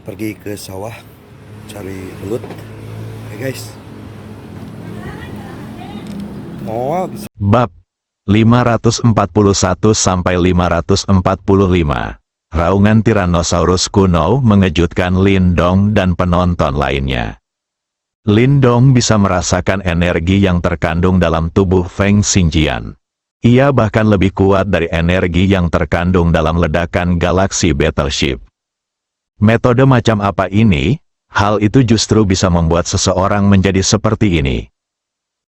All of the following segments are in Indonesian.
pergi ke sawah cari belut. Oke guys. Oh, bisa. Bab 541 sampai 545. Raungan Tyrannosaurus kuno mengejutkan Lindong dan penonton lainnya. Lindong bisa merasakan energi yang terkandung dalam tubuh Feng Xingjian. Ia bahkan lebih kuat dari energi yang terkandung dalam ledakan galaksi Battleship. Metode macam apa ini? Hal itu justru bisa membuat seseorang menjadi seperti ini.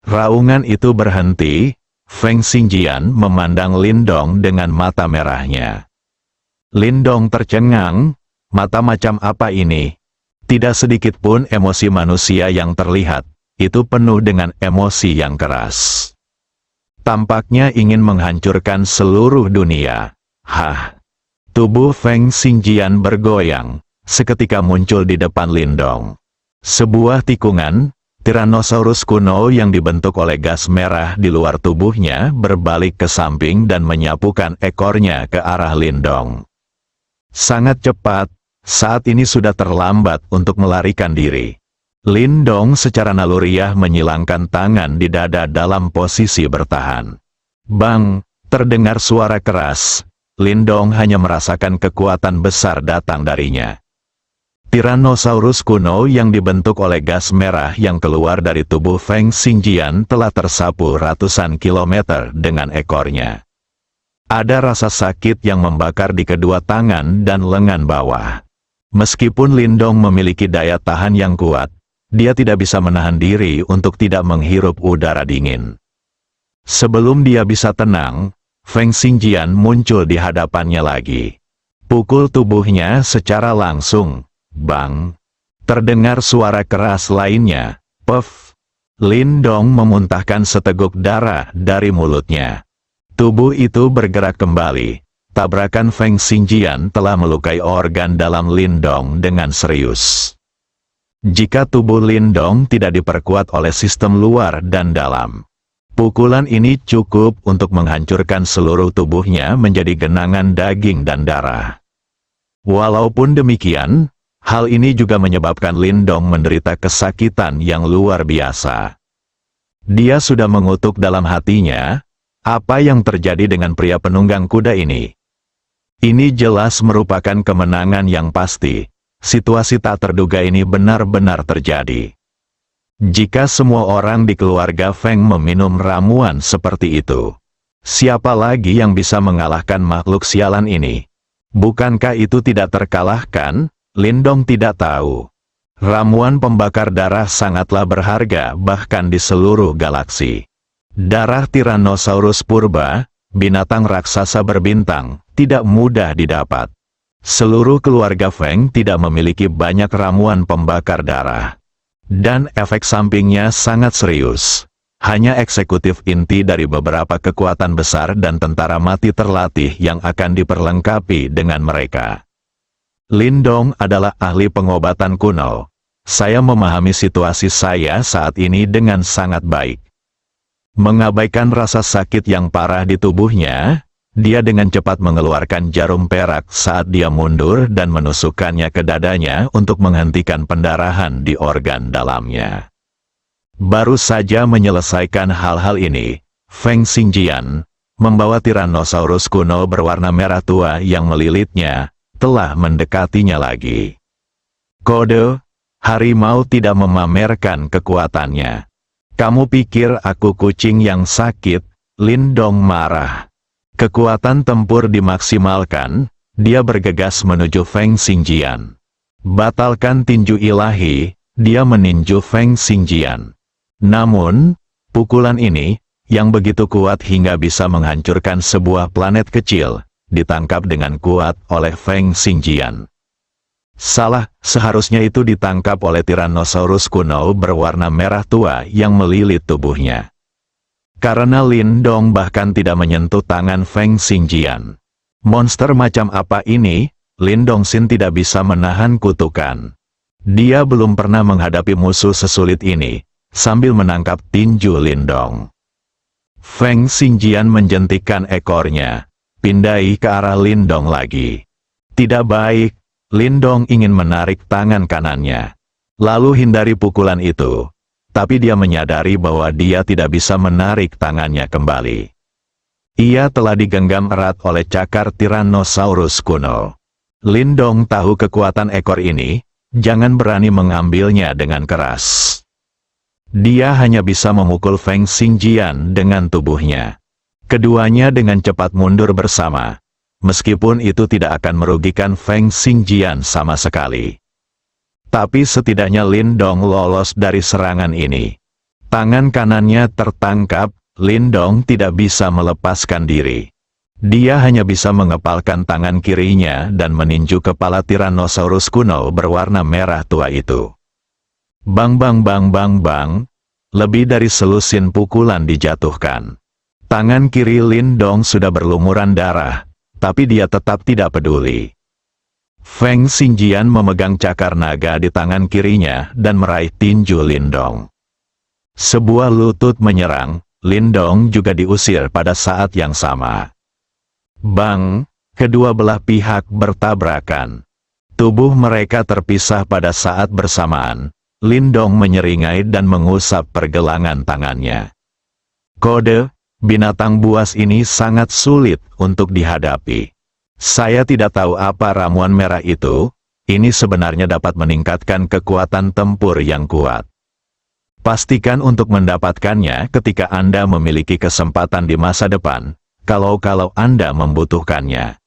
Raungan itu berhenti. Feng Xingjian memandang Lindong dengan mata merahnya. Lindong tercengang. Mata macam apa ini? Tidak sedikit pun emosi manusia yang terlihat. Itu penuh dengan emosi yang keras. Tampaknya ingin menghancurkan seluruh dunia. Hah! Tubuh Feng Xingjian bergoyang. Seketika muncul di depan Lindong. Sebuah tikungan. Tyrannosaurus kuno yang dibentuk oleh gas merah di luar tubuhnya berbalik ke samping dan menyapukan ekornya ke arah Lindong. Sangat cepat, saat ini sudah terlambat untuk melarikan diri. Lindong secara naluriah menyilangkan tangan di dada dalam posisi bertahan. Bang! Terdengar suara keras. Lindong hanya merasakan kekuatan besar datang darinya. Tyrannosaurus kuno yang dibentuk oleh gas merah yang keluar dari tubuh Feng Xingjian telah tersapu ratusan kilometer dengan ekornya. Ada rasa sakit yang membakar di kedua tangan dan lengan bawah. Meskipun Lindong memiliki daya tahan yang kuat, dia tidak bisa menahan diri untuk tidak menghirup udara dingin. Sebelum dia bisa tenang, Feng Xingjian muncul di hadapannya lagi. Pukul tubuhnya secara langsung. Bang! Terdengar suara keras lainnya. Puff! Lindong memuntahkan seteguk darah dari mulutnya. Tubuh itu bergerak kembali. Tabrakan Feng Xingjian telah melukai organ dalam Lindong dengan serius. Jika tubuh Lindong tidak diperkuat oleh sistem luar dan dalam, pukulan ini cukup untuk menghancurkan seluruh tubuhnya menjadi genangan daging dan darah. Walaupun demikian, hal ini juga menyebabkan Lindong menderita kesakitan yang luar biasa. Dia sudah mengutuk dalam hatinya, apa yang terjadi dengan pria penunggang kuda ini? Ini jelas merupakan kemenangan yang pasti. Situasi tak terduga ini benar-benar terjadi. Jika semua orang di keluarga Feng meminum ramuan seperti itu, siapa lagi yang bisa mengalahkan makhluk sialan ini? Bukankah itu tidak terkalahkan? Lindong tidak tahu. Ramuan pembakar darah sangatlah berharga bahkan di seluruh galaksi. Darah Tyrannosaurus purba, binatang raksasa berbintang, tidak mudah didapat. Seluruh keluarga Feng tidak memiliki banyak ramuan pembakar darah. Dan efek sampingnya sangat serius. Hanya eksekutif inti dari beberapa kekuatan besar dan tentara mati terlatih yang akan diperlengkapi dengan mereka. Lindong adalah ahli pengobatan kuno. Saya memahami situasi saya saat ini dengan sangat baik. Mengabaikan rasa sakit yang parah di tubuhnya, dia dengan cepat mengeluarkan jarum perak saat dia mundur dan menusukkannya ke dadanya untuk menghentikan pendarahan di organ dalamnya. Baru saja menyelesaikan hal-hal ini, Feng Xingjian, membawa Tyrannosaurus kuno berwarna merah tua yang melilitnya, telah mendekatinya lagi. Kode, harimau tidak memamerkan kekuatannya. Kamu pikir aku kucing yang sakit? Lindong marah. Kekuatan tempur dimaksimalkan, dia bergegas menuju Feng Xingjian. Batalkan tinju ilahi, dia meninju Feng Xingjian. Namun, pukulan ini, yang begitu kuat hingga bisa menghancurkan sebuah planet kecil, ditangkap dengan kuat oleh Feng Xingjian. Salah, seharusnya itu ditangkap oleh Tyrannosaurus kuno berwarna merah tua yang melilit tubuhnya. Karena Lindong bahkan tidak menyentuh tangan Feng Xingjian. Monster macam apa ini? Lindong Xin tidak bisa menahan kutukan. Dia belum pernah menghadapi musuh sesulit ini, sambil menangkap tinju Lindong. Feng Xingjian menjentikkan ekornya. Pindai ke arah Lindong lagi. Tidak baik. Lindong ingin menarik tangan kanannya, lalu hindari pukulan itu. Tapi dia menyadari bahwa dia tidak bisa menarik tangannya kembali. Ia telah digenggam erat oleh cakar Tyrannosaurus kuno. Lindong tahu kekuatan ekor ini, jangan berani mengambilnya dengan keras. Dia hanya bisa memukul Feng Xingjian dengan tubuhnya. Keduanya dengan cepat mundur bersama. Meskipun itu tidak akan merugikan Feng Xingjian sama sekali. Tapi setidaknya Lindong lolos dari serangan ini. Tangan kanannya tertangkap, Lindong tidak bisa melepaskan diri. Dia hanya bisa mengepalkan tangan kirinya dan meninju kepala Tyrannosaurus kuno berwarna merah tua itu. Bang bang bang bang bang, lebih dari selusin pukulan dijatuhkan. Tangan kiri Lindong sudah berlumuran darah, tapi dia tetap tidak peduli. Feng Xingjian memegang cakar naga di tangan kirinya dan meraih tinju Lindong. Sebuah lutut menyerang, Lindong juga diusir pada saat yang sama. Bang, kedua belah pihak bertabrakan. Tubuh mereka terpisah pada saat bersamaan. Lindong menyeringai dan mengusap pergelangan tangannya. Kode, binatang buas ini sangat sulit untuk dihadapi. Saya tidak tahu apa ramuan merah itu, ini sebenarnya dapat meningkatkan kekuatan tempur yang kuat. Pastikan untuk mendapatkannya ketika Anda memiliki kesempatan di masa depan, kalau Anda membutuhkannya.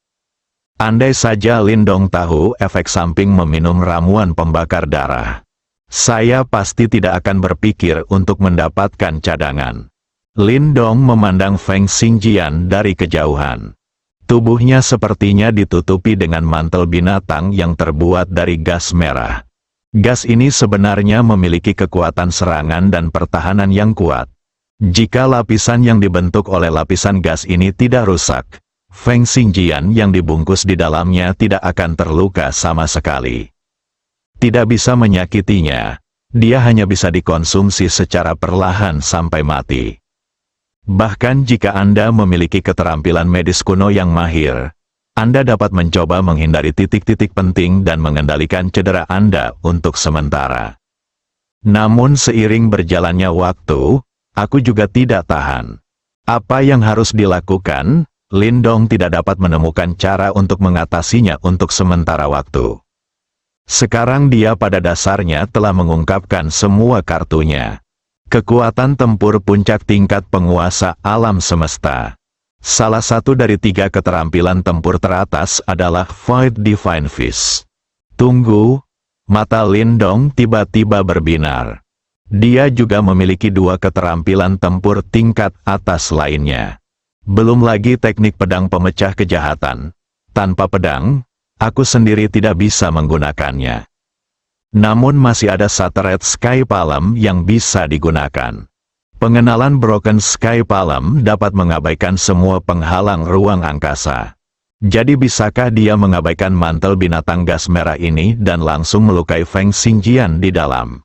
Andai saja Lindong tahu efek samping meminum ramuan pembakar darah. Saya pasti tidak akan berpikir untuk mendapatkan cadangan. Lindong memandang Feng Xingjian dari kejauhan. Tubuhnya sepertinya ditutupi dengan mantel binatang yang terbuat dari gas merah. Gas ini sebenarnya memiliki kekuatan serangan dan pertahanan yang kuat. Jika lapisan yang dibentuk oleh lapisan gas ini tidak rusak, Feng Xingjian yang dibungkus di dalamnya tidak akan terluka sama sekali. Tidak bisa menyakitinya, dia hanya bisa dikonsumsi secara perlahan sampai mati. Bahkan jika Anda memiliki keterampilan medis kuno yang mahir, Anda dapat mencoba menghindari titik-titik penting dan mengendalikan cedera Anda untuk sementara. Namun seiring berjalannya waktu, aku juga tidak tahan. Apa yang harus dilakukan? Lindong tidak dapat menemukan cara untuk mengatasinya untuk sementara waktu. Sekarang dia pada dasarnya telah mengungkapkan semua kartunya. Kekuatan tempur puncak tingkat penguasa alam semesta. Salah satu dari 3 keterampilan tempur teratas adalah Void Divine Fist. Tunggu, mata Lindong tiba-tiba berbinar. Dia juga memiliki 2 keterampilan tempur tingkat atas lainnya. Belum lagi teknik pedang pemecah kejahatan. Tanpa pedang, aku sendiri tidak bisa menggunakannya. Namun masih ada Shattered Sky Palm yang bisa digunakan. Pengenalan Broken Sky Palm dapat mengabaikan semua penghalang ruang angkasa. Jadi bisakah dia mengabaikan mantel binatang gas merah ini dan langsung melukai Feng Xingjian di dalam?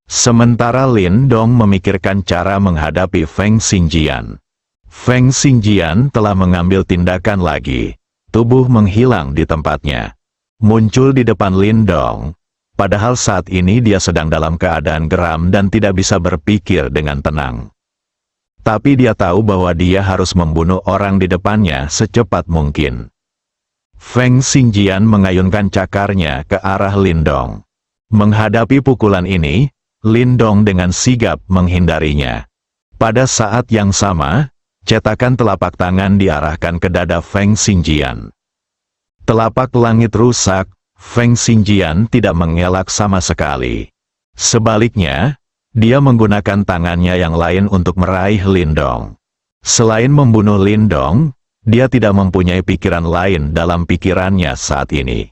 Sementara Lindong memikirkan cara menghadapi Feng Xingjian. Feng Xingjian telah mengambil tindakan lagi. Tubuh menghilang di tempatnya. Muncul di depan Lindong. Padahal saat ini dia sedang dalam keadaan geram dan tidak bisa berpikir dengan tenang. Tapi dia tahu bahwa dia harus membunuh orang di depannya secepat mungkin. Feng Xingjian mengayunkan cakarnya ke arah Lindong. Menghadapi pukulan ini, Lindong dengan sigap menghindarinya. Pada saat yang sama, cetakan telapak tangan diarahkan ke dada Feng Xingjian. Telapak langit rusak. Feng Xingjian tidak mengelak sama sekali. Sebaliknya, dia menggunakan tangannya yang lain untuk meraih Lindong. Selain membunuh Lindong, dia tidak mempunyai pikiran lain dalam pikirannya saat ini.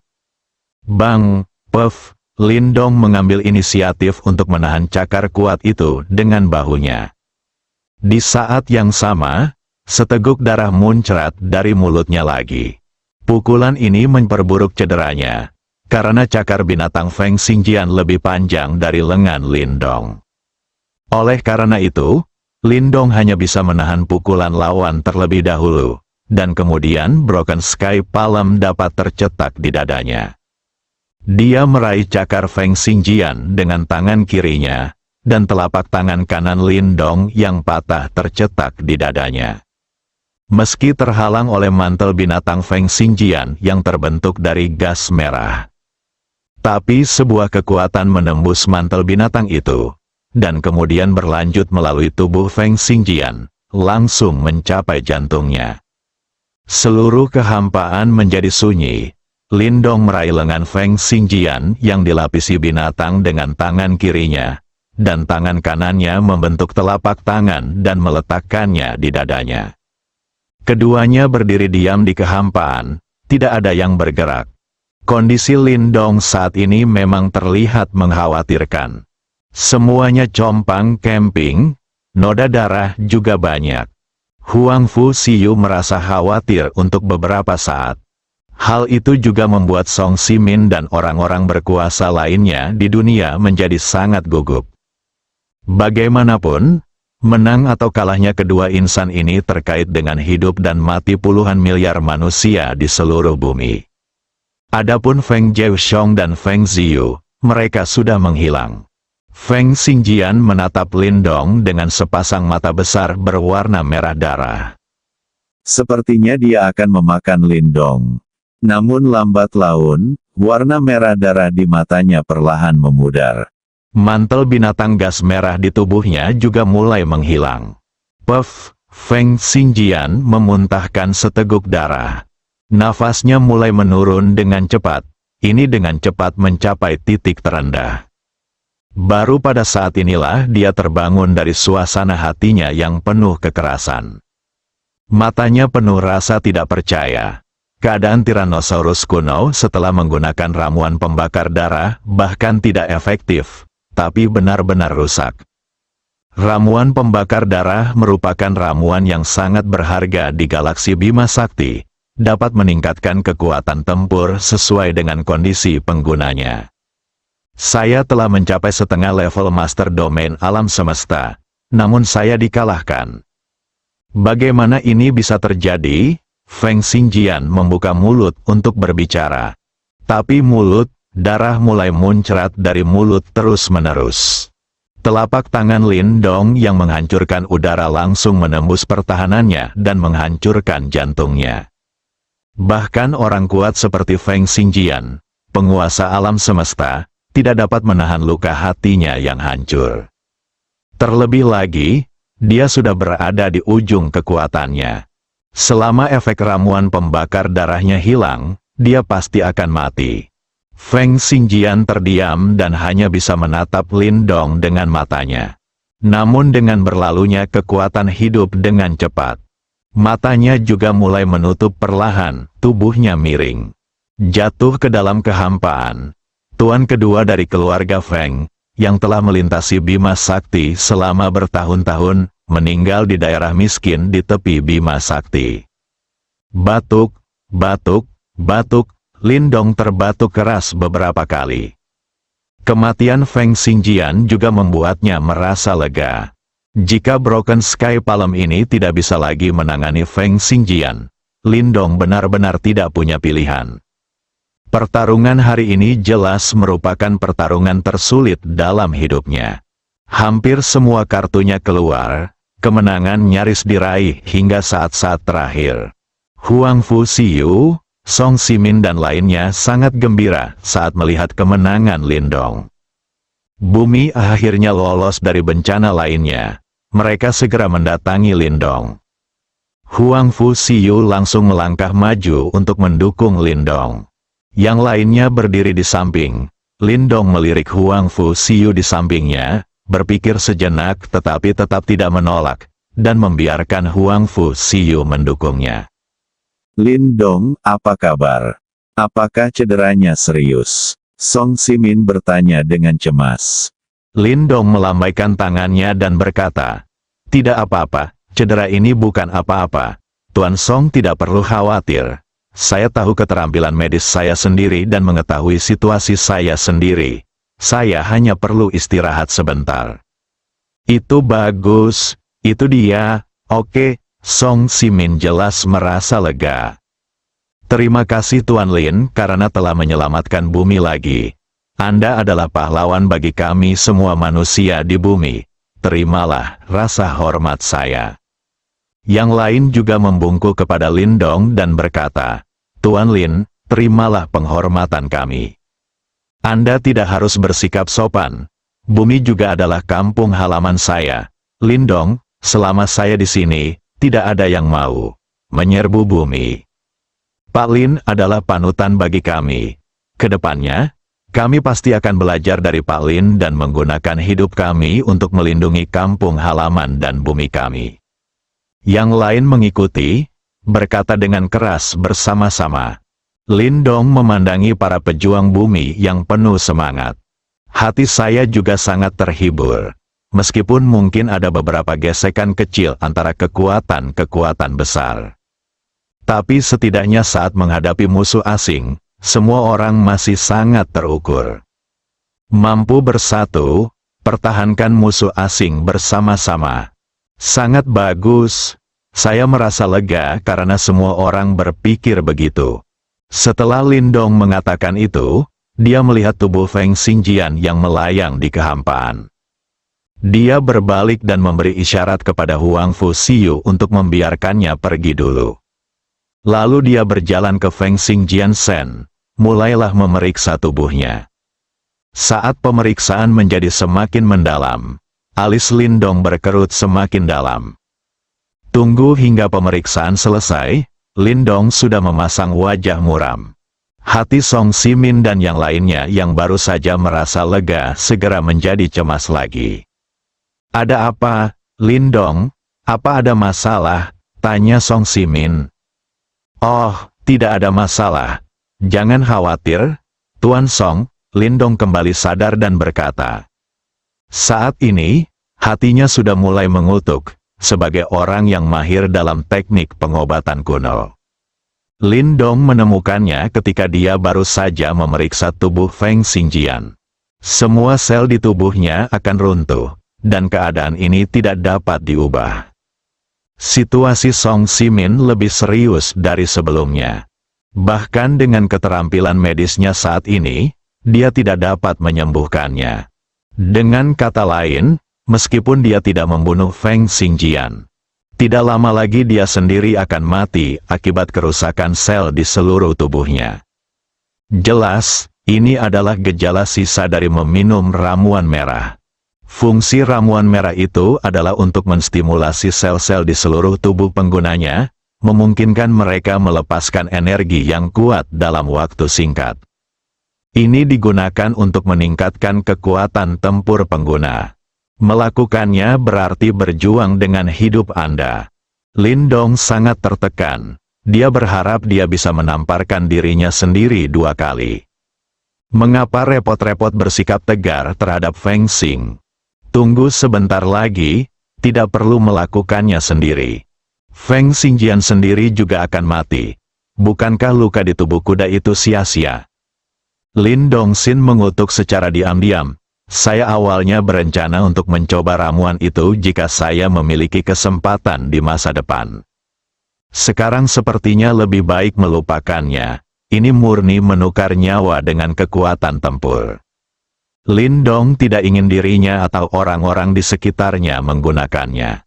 Bang, puff, Lindong mengambil inisiatif untuk menahan cakar kuat itu dengan bahunya. Di saat yang sama, seteguk darah muncrat dari mulutnya lagi. Pukulan ini memperburuk cederanya. Karena cakar binatang Feng Xingjian lebih panjang dari lengan Lindong. Oleh karena itu, Lindong hanya bisa menahan pukulan lawan terlebih dahulu, dan kemudian Broken Sky Palm dapat tercetak di dadanya. Dia meraih cakar Feng Xingjian dengan tangan kirinya, dan telapak tangan kanan Lin Dong yang patah tercetak di dadanya. Meski terhalang oleh mantel binatang Feng Xingjian yang terbentuk dari gas merah, tapi sebuah kekuatan menembus mantel binatang itu, dan kemudian berlanjut melalui tubuh Feng Xingjian, langsung mencapai jantungnya. Seluruh kehampaan menjadi sunyi. Lin Dong meraih lengan Feng Xingjian yang dilapisi binatang dengan tangan kirinya, dan tangan kanannya membentuk telapak tangan dan meletakkannya di dadanya. Keduanya berdiri diam di kehampaan, tidak ada yang bergerak. Kondisi Lin Dong saat ini memang terlihat mengkhawatirkan. Semuanya compang camping, noda darah juga banyak. Huang Fu Siyu merasa khawatir untuk beberapa saat. Hal itu juga membuat Song Simin dan orang-orang berkuasa lainnya di dunia menjadi sangat gugup. Bagaimanapun, menang atau kalahnya kedua insan ini terkait dengan hidup dan mati puluhan miliar manusia di seluruh bumi. Adapun Feng Jiuxiong dan Feng Ziyu, mereka sudah menghilang. Feng Xingjian menatap Lin Dong dengan sepasang mata besar berwarna merah darah. Sepertinya dia akan memakan Lin Dong. Namun lambat laun, warna merah darah di matanya perlahan memudar. Mantel binatang gas merah di tubuhnya juga mulai menghilang. Puff, Feng Xingjian memuntahkan seteguk darah. Nafasnya mulai menurun dengan cepat. Ini dengan cepat mencapai titik terendah. Baru pada saat inilah dia terbangun dari suasana hatinya yang penuh kekerasan. Matanya penuh rasa tidak percaya. Keadaan Tyrannosaurus kuno setelah menggunakan ramuan pembakar darah bahkan tidak efektif, tapi benar-benar rusak. Ramuan pembakar darah merupakan ramuan yang sangat berharga di galaksi Bima Sakti, dapat meningkatkan kekuatan tempur sesuai dengan kondisi penggunanya. Saya telah mencapai setengah level Master Domain Alam Semesta, namun saya dikalahkan. Bagaimana ini bisa terjadi? Feng Xingjian membuka mulut untuk berbicara. Tapi mulut, darah mulai muncrat dari mulut terus-menerus. Telapak tangan Lin Dong yang menghancurkan udara langsung menembus pertahanannya dan menghancurkan jantungnya. Bahkan orang kuat seperti Feng Xingjian, penguasa alam semesta, tidak dapat menahan luka hatinya yang hancur. Terlebih lagi, dia sudah berada di ujung kekuatannya. Selama efek ramuan pembakar darahnya hilang, dia pasti akan mati. Feng Xingjian terdiam dan hanya bisa menatap Lin Dong dengan matanya. Namun dengan berlalunya kekuatan hidup dengan cepat, matanya juga mulai menutup perlahan, tubuhnya miring. Jatuh ke dalam kehampaan. Tuan kedua dari keluarga Feng, yang telah melintasi Bima Sakti selama bertahun-tahun, meninggal di daerah miskin di tepi Bima Sakti. Batuk, batuk, batuk, Lin Dong terbatuk keras beberapa kali. Kematian Feng Xingjian juga membuatnya merasa lega. Jika Broken Sky Palm ini tidak bisa lagi menangani Feng Xingjian, Lin Dong benar-benar tidak punya pilihan. Pertarungan hari ini jelas merupakan pertarungan tersulit dalam hidupnya. Hampir semua kartunya keluar, kemenangan nyaris diraih hingga saat-saat terakhir. Huang Fu Siyu, Song Simin dan lainnya sangat gembira saat melihat kemenangan Lin Dong. Bumi akhirnya lolos dari bencana lainnya. Mereka segera mendatangi Lin Dong. Huang Fu Siyu langsung melangkah maju untuk mendukung Lin Dong. Yang lainnya berdiri di samping. Lin Dong melirik Huang Fu Siyu di sampingnya, berpikir sejenak tetapi tetap tidak menolak, dan membiarkan Huang Fu Siyu mendukungnya. Lin Dong, apa kabar? Apakah cederanya serius? Song Simin bertanya dengan cemas. Lin Dong melambaikan tangannya dan berkata, "Tidak apa-apa, cedera ini bukan apa-apa. Tuan Song tidak perlu khawatir. Saya tahu keterampilan medis saya sendiri dan mengetahui situasi saya sendiri. Saya hanya perlu istirahat sebentar." "Itu bagus, itu dia, oke." Song Simin jelas merasa lega. Terima kasih Tuan Lin karena telah menyelamatkan bumi lagi. Anda adalah pahlawan bagi kami semua manusia di bumi. Terimalah rasa hormat saya. Yang lain juga membungkuk kepada Lin Dong dan berkata, Tuan Lin, terimalah penghormatan kami. Anda tidak harus bersikap sopan. Bumi juga adalah kampung halaman saya. Lin Dong, selama saya di sini, tidak ada yang mau menyerbu bumi. Pak Lin adalah panutan bagi kami. Kedepannya, kami pasti akan belajar dari Pak Lin dan menggunakan hidup kami untuk melindungi kampung halaman dan bumi kami. Yang lain mengikuti, berkata dengan keras bersama-sama. Lin Dong memandangi para pejuang bumi yang penuh semangat. Hati saya juga sangat terhibur. Meskipun mungkin ada beberapa gesekan kecil antara kekuatan-kekuatan besar. Tapi setidaknya saat menghadapi musuh asing, semua orang masih sangat terukur. Mampu bersatu, pertahankan musuh asing bersama-sama. Sangat bagus. Saya merasa lega karena semua orang berpikir begitu. Setelah Lin Dong mengatakan itu, dia melihat tubuh Feng Xingjian yang melayang di kehampaan. Dia berbalik dan memberi isyarat kepada Huang Fuxiu untuk membiarkannya pergi dulu. Lalu dia berjalan ke Feng Xingjian Shen, mulailah memeriksa tubuhnya. Saat pemeriksaan menjadi semakin mendalam, alis Lin Dong berkerut semakin dalam. Tunggu hingga pemeriksaan selesai, Lin Dong sudah memasang wajah muram. Hati Song Simin dan yang lainnya yang baru saja merasa lega segera menjadi cemas lagi. Ada apa, Lin Dong? Apa ada masalah? Tanya Song Simin. Oh, tidak ada masalah. Jangan khawatir, Tuan Song. Lin Dong kembali sadar dan berkata. Saat ini, hatinya sudah mulai mengutuk, sebagai orang yang mahir dalam teknik pengobatan kuno. Lin Dong menemukannya ketika dia baru saja memeriksa tubuh Feng Xingjian. Semua sel di tubuhnya akan runtuh, dan keadaan ini tidak dapat diubah. Situasi Song Simin lebih serius dari sebelumnya. Bahkan dengan keterampilan medisnya saat ini, dia tidak dapat menyembuhkannya. Dengan kata lain, meskipun dia tidak membunuh Feng Xingjian, tidak lama lagi dia sendiri akan mati akibat kerusakan sel di seluruh tubuhnya. Jelas, ini adalah gejala sisa dari meminum ramuan merah. Fungsi ramuan merah itu adalah untuk menstimulasi sel-sel di seluruh tubuh penggunanya, memungkinkan mereka melepaskan energi yang kuat dalam waktu singkat. Ini digunakan untuk meningkatkan kekuatan tempur pengguna. Melakukannya berarti berjuang dengan hidup Anda. Lin Dong sangat tertekan. Dia berharap dia bisa menamparkan dirinya sendiri 2 kali. Mengapa repot-repot bersikap tegar terhadap Feng Xing? Tunggu sebentar lagi, tidak perlu melakukannya sendiri. Feng Xingjian sendiri juga akan mati. Bukankah luka di tubuh kuda itu sia-sia? Lin Dongxin mengutuk secara diam-diam. Saya awalnya berencana untuk mencoba ramuan itu jika saya memiliki kesempatan di masa depan. Sekarang sepertinya lebih baik melupakannya. Ini murni menukar nyawa dengan kekuatan tempur. Lin Dong tidak ingin dirinya atau orang-orang di sekitarnya menggunakannya.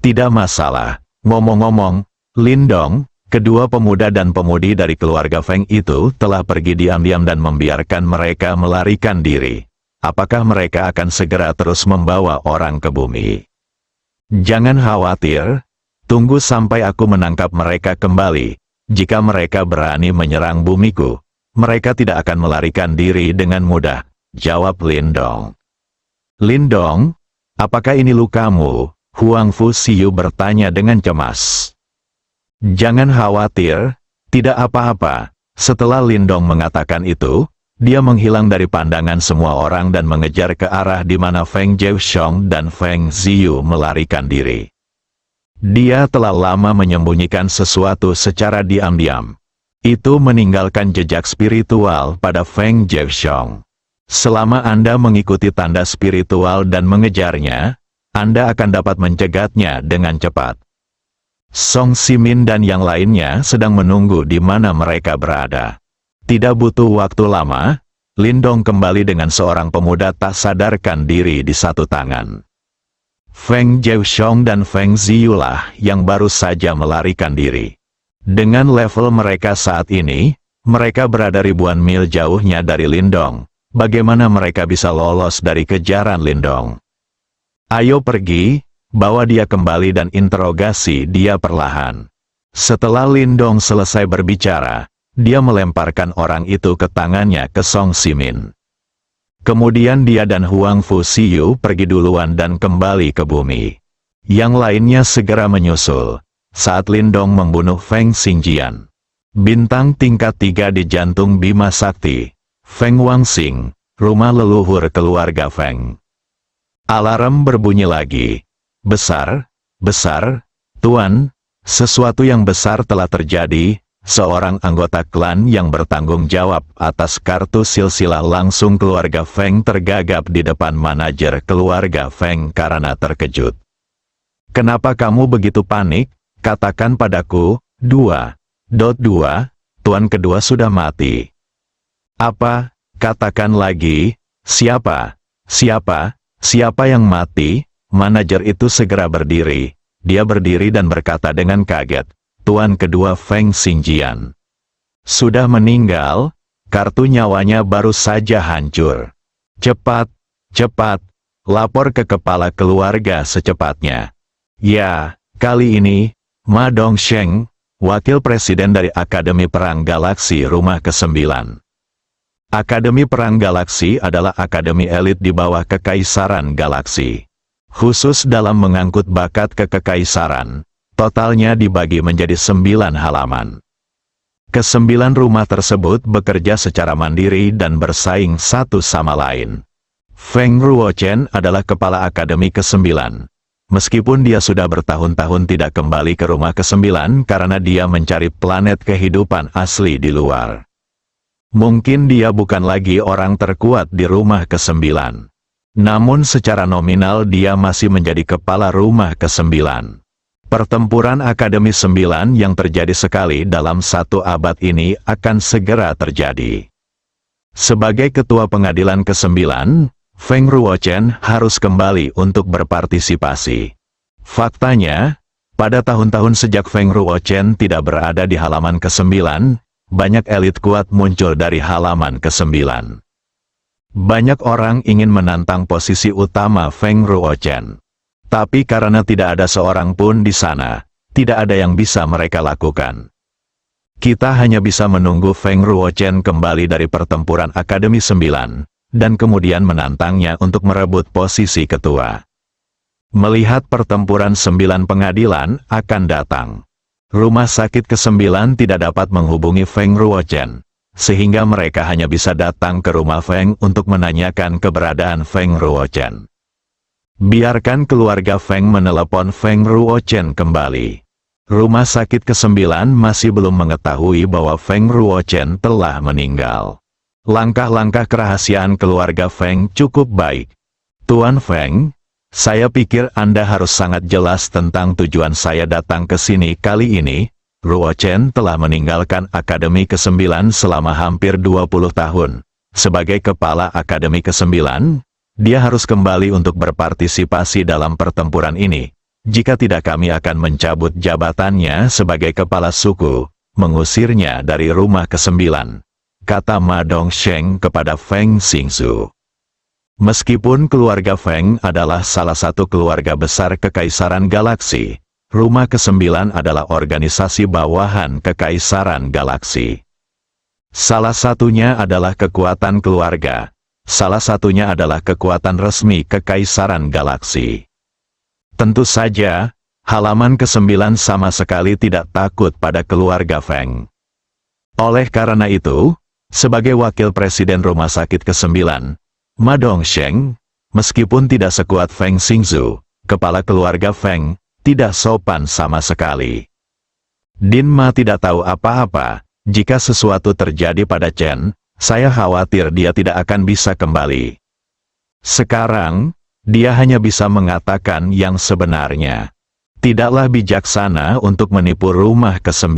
Tidak masalah. Ngomong-ngomong, Lin Dong, kedua pemuda dan pemudi dari keluarga Feng itu telah pergi diam-diam dan membiarkan mereka melarikan diri. Apakah mereka akan segera terus membawa orang ke bumi? Jangan khawatir. Tunggu sampai aku menangkap mereka kembali. Jika mereka berani menyerang bumiku, mereka tidak akan melarikan diri dengan mudah. Jawab Lin Dong. Lin Dong, apakah ini lukamu? Huang Fuxiu bertanya dengan cemas. Jangan khawatir, tidak apa-apa. Setelah Lin Dong mengatakan itu, dia menghilang dari pandangan semua orang dan mengejar ke arah di mana Feng Jiuxiong dan Feng Ziyu melarikan diri. Dia telah lama menyembunyikan sesuatu secara diam-diam. Itu meninggalkan jejak spiritual pada Feng Jiuxiong. Selama Anda mengikuti tanda spiritual dan mengejarnya, Anda akan dapat mencegatnya dengan cepat. Song Simin dan yang lainnya sedang menunggu di mana mereka berada. Tidak butuh waktu lama, Lindong kembali dengan seorang pemuda tak sadarkan diri di satu tangan. Feng Jiuxiong dan Feng Ziyulah yang baru saja melarikan diri. Dengan level mereka saat ini, mereka berada ribuan mil jauhnya dari Lindong. Bagaimana mereka bisa lolos dari kejaran Lindong? Ayo pergi, bawa dia kembali dan interogasi dia perlahan. Setelah Lindong selesai berbicara, dia melemparkan orang itu ke tangannya ke Song Simin. Kemudian dia dan Huang Fuxiu pergi duluan dan kembali ke bumi. Yang lainnya segera menyusul, saat Lindong membunuh Feng Xingjian. Bintang tingkat 3 di jantung Bima Sakti, Feng Wangxing, rumah leluhur keluarga Feng. Alarm berbunyi lagi. Besar, besar, Tuan, sesuatu yang besar telah terjadi. Seorang anggota klan yang bertanggung jawab atas kartu silsilah langsung keluarga Feng tergagap di depan manajer keluarga Feng karena terkejut. Kenapa kamu begitu panik? Katakan padaku. 2. Tuan kedua sudah mati. Apa? Katakan lagi. Siapa? Siapa yang mati? Manajer itu segera berdiri. Dia berdiri dan berkata dengan kaget, Tuan kedua Feng Xingjian sudah meninggal, kartu nyawanya baru saja hancur. Cepat, lapor ke kepala keluarga secepatnya. Ya, kali ini, Ma Dongsheng, wakil presiden dari Akademi Perang Galaksi Rumah ke-9. Akademi Perang Galaksi adalah akademi elit di bawah Kekaisaran Galaksi. Khusus dalam mengangkut bakat kekaisaran, totalnya dibagi menjadi 9 halaman. Ke-9 rumah tersebut bekerja secara mandiri dan bersaing satu sama lain. Feng Ruochen adalah kepala akademi ke-9. Meskipun dia sudah bertahun-tahun tidak kembali ke rumah ke-9 karena dia mencari planet kehidupan asli di luar. Mungkin dia bukan lagi orang terkuat di rumah ke-9. Namun secara nominal dia masih menjadi kepala rumah ke-9. Pertempuran Akademi 9 yang terjadi sekali dalam 1 abad ini akan segera terjadi. Sebagai ketua pengadilan ke-9, Feng Ruochen harus kembali untuk berpartisipasi. Faktanya, pada tahun-tahun sejak Feng Ruochen tidak berada di halaman ke-9, banyak elit kuat muncul dari halaman ke-9. Banyak orang ingin menantang posisi utama Feng Ruochen. Tapi karena tidak ada seorang pun di sana, tidak ada yang bisa mereka lakukan. Kita hanya bisa menunggu Feng Ruochen kembali dari pertempuran Akademi 9, dan kemudian menantangnya untuk merebut posisi ketua. Melihat pertempuran 9 pengadilan akan datang. Rumah sakit ke-9 tidak dapat menghubungi Feng Ruochen, sehingga mereka hanya bisa datang ke rumah Feng untuk menanyakan keberadaan Feng Ruochen. Biarkan keluarga Feng menelepon Feng Ruochen kembali. Rumah sakit ke-9 masih belum mengetahui bahwa Feng Ruochen telah meninggal. Langkah-langkah kerahasiaan keluarga Feng cukup baik. Tuan Feng, saya pikir Anda harus sangat jelas tentang tujuan saya datang ke sini kali ini. Ruochen telah meninggalkan Akademi ke-9 selama hampir 20 tahun. Sebagai kepala Akademi ke-9, dia harus kembali untuk berpartisipasi dalam pertempuran ini. Jika tidak kami akan mencabut jabatannya sebagai kepala suku, mengusirnya dari rumah ke-9, kata Ma Dongsheng kepada Feng Xingsu. Meskipun keluarga Feng adalah salah satu keluarga besar Kekaisaran Galaksi, rumah ke-9 adalah organisasi bawahan Kekaisaran Galaksi. Salah satunya adalah kekuatan keluarga, salah satunya adalah kekuatan resmi Kekaisaran Galaksi. Tentu saja, halaman ke-9 sama sekali tidak takut pada keluarga Feng. Oleh karena itu, sebagai wakil presiden rumah sakit ke-9, Ma Dongsheng, meskipun tidak sekuat Feng Xingsu, kepala keluarga Feng, tidak sopan sama sekali. Din Ma tidak tahu apa-apa. Jika sesuatu terjadi pada Chen, saya khawatir dia tidak akan bisa kembali. Sekarang, dia hanya bisa mengatakan yang sebenarnya. Tidaklah bijaksana untuk menipu rumah ke-9.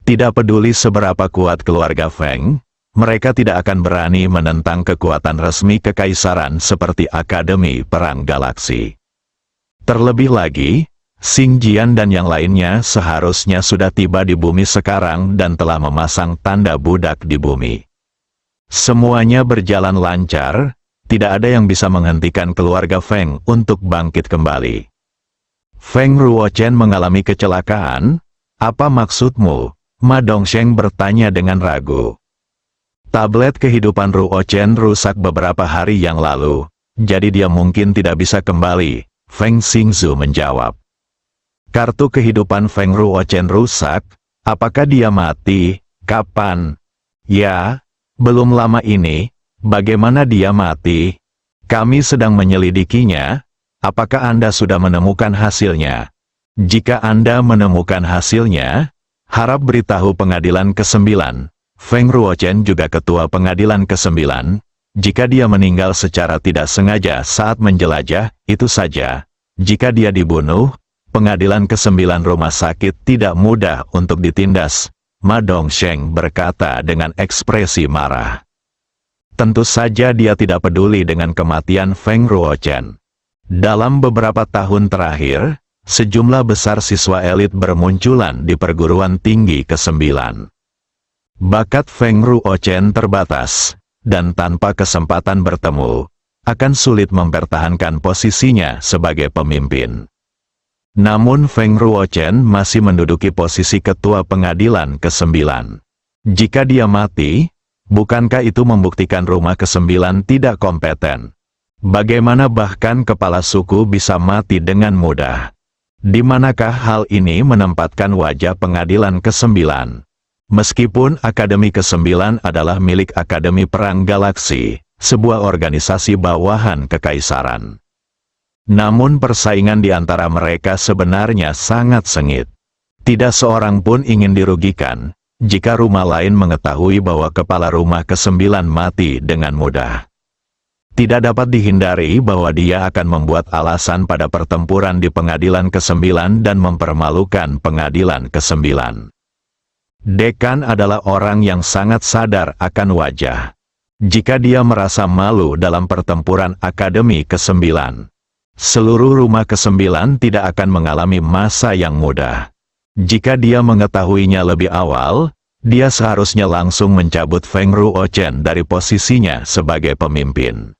Tidak peduli seberapa kuat keluarga Feng, mereka tidak akan berani menentang kekuatan resmi kekaisaran seperti Akademi Perang Galaksi. Terlebih lagi, Xing Jian dan yang lainnya seharusnya sudah tiba di bumi sekarang dan telah memasang tanda budak di bumi. Semuanya berjalan lancar, tidak ada yang bisa menghentikan keluarga Feng untuk bangkit kembali. Feng Ruochen mengalami kecelakaan? Apa maksudmu? Ma Dongsheng bertanya dengan ragu. Tablet kehidupan Ruochen rusak beberapa hari yang lalu, jadi dia mungkin tidak bisa kembali, Feng Xingzu menjawab. Kartu kehidupan Feng Ruochen rusak? Apakah dia mati? Kapan? Ya, belum lama ini. Bagaimana dia mati? Kami sedang menyelidikinya. Apakah Anda sudah menemukan hasilnya? Jika Anda menemukan hasilnya, harap beritahu pengadilan ke-9. Feng Ruochen juga ketua pengadilan ke-9. Jika dia meninggal secara tidak sengaja saat menjelajah, itu saja. Jika dia dibunuh, pengadilan ke-9 rumah sakit tidak mudah untuk ditindas. Ma Dongsheng berkata dengan ekspresi marah. Tentu saja dia tidak peduli dengan kematian Feng Ruochen. Dalam beberapa tahun terakhir, sejumlah besar siswa elit bermunculan di perguruan tinggi ke-9. Bakat Feng Ruochen terbatas, dan tanpa kesempatan bertemu, akan sulit mempertahankan posisinya sebagai pemimpin. Namun Feng Ruochen masih menduduki posisi ketua pengadilan ke-9. Jika dia mati, bukankah itu membuktikan rumah ke-9 tidak kompeten? Bagaimana bahkan kepala suku bisa mati dengan mudah? Di manakah hal ini menempatkan wajah pengadilan ke-9? Meskipun Akademi ke-9 adalah milik Akademi Perang Galaksi, sebuah organisasi bawahan kekaisaran. Namun persaingan di antara mereka sebenarnya sangat sengit. Tidak seorang pun ingin dirugikan, jika rumah lain mengetahui bahwa kepala rumah ke-9 mati dengan mudah. Tidak dapat dihindari bahwa dia akan membuat alasan pada pertempuran di pengadilan ke-9 dan mempermalukan pengadilan ke-9. Dekan adalah orang yang sangat sadar akan wajah. Jika dia merasa malu dalam pertempuran Akademi ke-9, seluruh rumah ke-9 tidak akan mengalami masa yang mudah. Jika dia mengetahuinya lebih awal, dia seharusnya langsung mencabut Feng Ruochen dari posisinya sebagai pemimpin.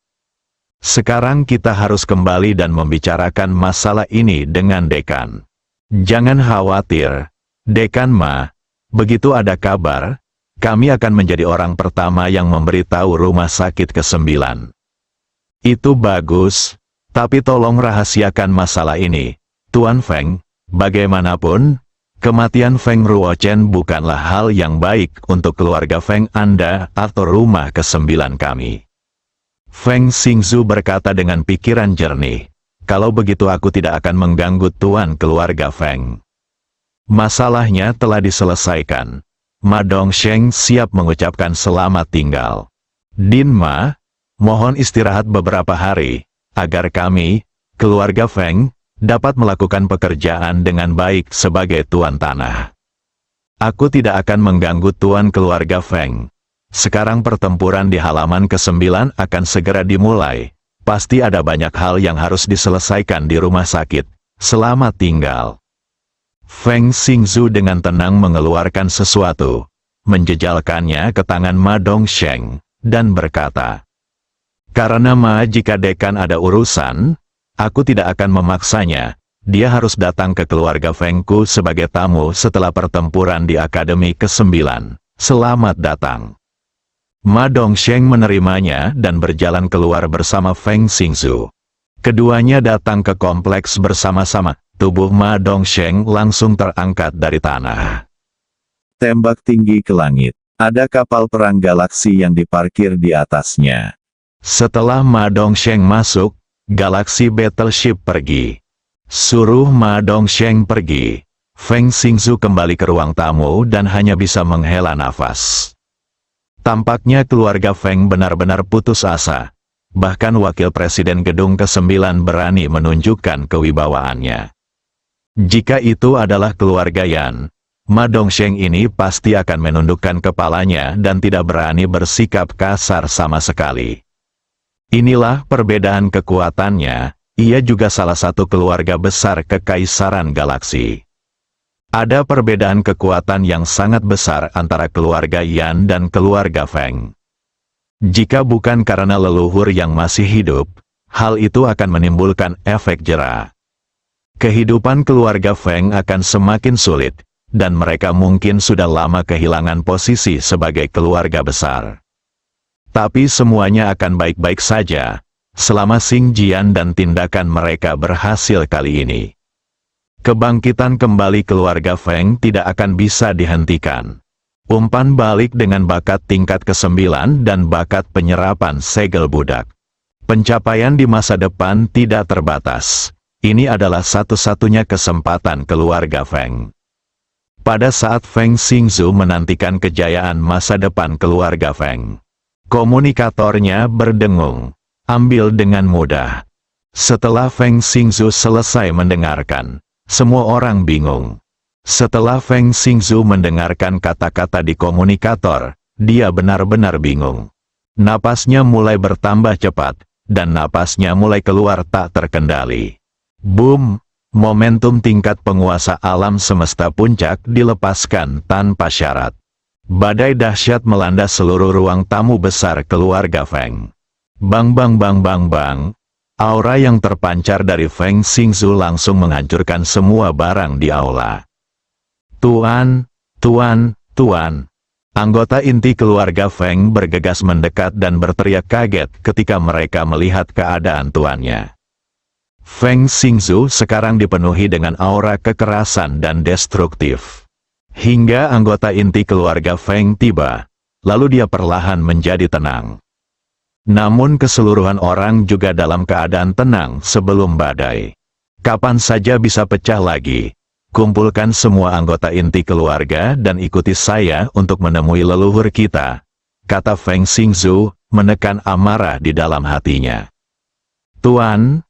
Sekarang kita harus kembali dan membicarakan masalah ini dengan dekan. Jangan khawatir, Dekan Ma. Begitu ada kabar, kami akan menjadi orang pertama yang memberitahu rumah sakit ke-9. Itu bagus, tapi tolong rahasiakan masalah ini, Tuan Feng. Bagaimanapun, kematian Feng Ruochen bukanlah hal yang baik untuk keluarga Feng Anda atau rumah ke-9 kami. Feng Xingzu berkata dengan pikiran jernih, kalau begitu aku tidak akan mengganggu tuan keluarga Feng. Masalahnya telah diselesaikan. Ma Dongsheng siap mengucapkan selamat tinggal. Din Ma, mohon istirahat beberapa hari, agar kami, keluarga Feng, dapat melakukan pekerjaan dengan baik sebagai tuan tanah. Aku tidak akan mengganggu tuan keluarga Feng. Sekarang pertempuran di halaman ke-9 akan segera dimulai. Pasti ada banyak hal yang harus diselesaikan di rumah sakit. Selamat tinggal. Feng Xingzu dengan tenang mengeluarkan sesuatu, menjejalkannya ke tangan Ma Dongsheng, dan berkata, karena Ma, jika dekan ada urusan, aku tidak akan memaksanya. Dia harus datang ke keluarga Fengku sebagai tamu setelah pertempuran di Akademi ke-9. Selamat datang. Ma Dongsheng menerimanya dan berjalan keluar bersama Feng Xingzu. Keduanya datang ke kompleks bersama-sama. Tubuh Ma Dongsheng langsung terangkat dari tanah. Tembak tinggi ke langit. Ada kapal perang galaksi yang diparkir di atasnya. Setelah Ma Dongsheng masuk, galaksi battleship pergi. Suruh Ma Dongsheng pergi. Feng Xingzu kembali ke ruang tamu dan hanya bisa menghela nafas. Tampaknya keluarga Feng benar-benar putus asa. Bahkan wakil presiden gedung ke-9 berani menunjukkan kewibawaannya. Jika itu adalah keluarga Yan, Ma Dongsheng ini pasti akan menundukkan kepalanya dan tidak berani bersikap kasar sama sekali. Inilah perbedaan kekuatannya, ia juga salah satu keluarga besar Kekaisaran Galaksi. Ada perbedaan kekuatan yang sangat besar antara keluarga Yan dan keluarga Feng. Jika bukan karena leluhur yang masih hidup, hal itu akan menimbulkan efek jera. Kehidupan keluarga Feng akan semakin sulit, dan mereka mungkin sudah lama kehilangan posisi sebagai keluarga besar. Tapi semuanya akan baik-baik saja, selama Xing Jian dan tindakan mereka berhasil kali ini. Kebangkitan kembali keluarga Feng tidak akan bisa dihentikan. Umpan balik dengan bakat tingkat ke-9 dan bakat penyerapan segel budak. Pencapaian di masa depan tidak terbatas. Ini adalah satu-satunya kesempatan keluarga Feng. Pada saat Feng Xingzu menantikan kejayaan masa depan keluarga Feng, komunikatornya berdengung. Ambil dengan mudah. Setelah Feng Xingzu selesai mendengarkan, semua orang bingung. Setelah Feng Xingzu mendengarkan kata-kata di komunikator, dia benar-benar bingung. Napasnya mulai bertambah cepat, dan napasnya mulai keluar tak terkendali. Boom! Momentum tingkat penguasa alam semesta puncak dilepaskan tanpa syarat. Badai dahsyat melanda seluruh ruang tamu besar keluarga Feng. Bang bang bang bang bang. Aura yang terpancar dari Feng Xingzu langsung menghancurkan semua barang di aula. Tuan, tuan, tuan. Anggota inti keluarga Feng bergegas mendekat dan berteriak kaget ketika mereka melihat keadaan tuannya. Feng Xingzu sekarang dipenuhi dengan aura kekerasan dan destruktif. Hingga anggota inti keluarga Feng tiba, lalu dia perlahan menjadi tenang. Namun keseluruhan orang juga dalam keadaan tenang sebelum badai. Kapan saja bisa pecah lagi. Kumpulkan semua anggota inti keluarga dan ikuti saya untuk menemui leluhur kita, kata Feng Xingzu, menekan amarah di dalam hatinya. Tuan,